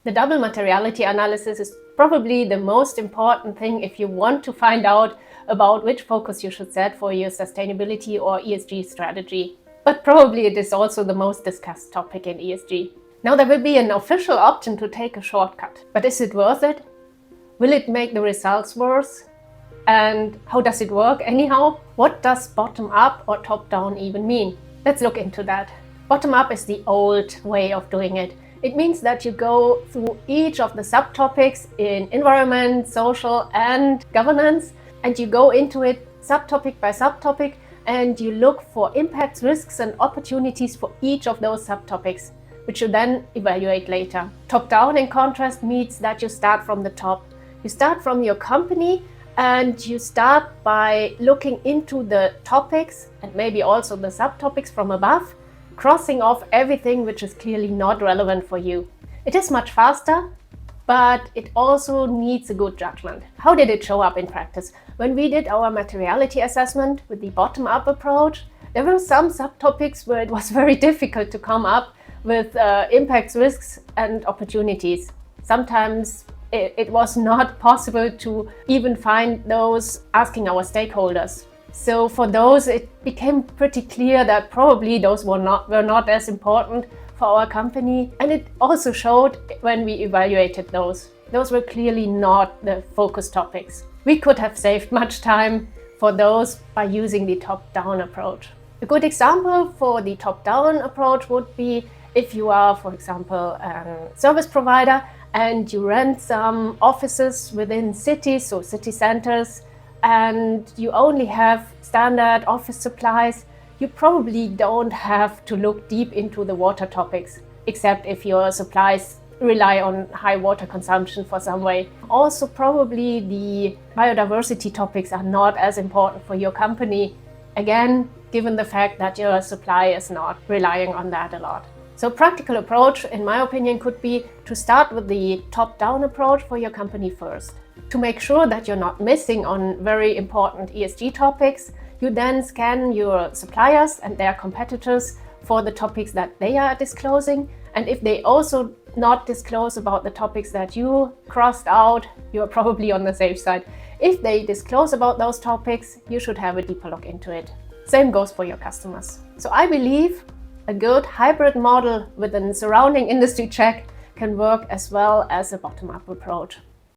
The double materiality analysis is probably the most important thing if you want to find out about which focus you should set for your sustainability or ESG strategy. But probably it is also the most discussed topic in ESG. Now there will be an official option to take a shortcut, but is it worth it? Will it make the results worse? And how does it work anyhow? What does bottom up or top down even mean? Let's look into that. Bottom up is the old way of doing it. It means that you go through each of the subtopics in environment, social and governance, and you go into it subtopic by subtopic, and you look for impacts, risks and opportunities for each of those subtopics, which you then evaluate later. Top down, in contrast, means that you start from the top. You start from your company and you start by looking into the topics and maybe also the subtopics from above, crossing off everything which is clearly not relevant for you. It is much faster, but it also needs a good judgment. How did it show up in practice? When we did our materiality assessment with the bottom-up approach, there were some subtopics where it was very difficult to come up with impacts, risks and opportunities. Sometimes it was not possible to even find those asking our stakeholders. So for those, it became pretty clear that probably those were not as important for our company. And it also showed when we evaluated those. Those were clearly not the focus topics. We could have saved much time for those by using the top-down approach. A good example for the top-down approach would be if you are, for example, a service provider and you rent some offices within cities, so city centers, and you only have standard office supplies, you probably don't have to look deep into the water topics, except if your supplies rely on high water consumption for some way. Also, probably the biodiversity topics are not as important for your company, again, given the fact that your supply is not relying on that a lot. So a practical approach, in my opinion, could be to start with the top-down approach for your company first. To make sure that you're not missing on very important ESG topics, you then scan your suppliers and their competitors for the topics that they are disclosing. And if they also not disclose about the topics that you crossed out, you're probably on the safe side. If they disclose about those topics, you should have a deeper look into it. Same goes for your customers. So I believe a good hybrid model with a surrounding industry check can work as well as a bottom-up approach.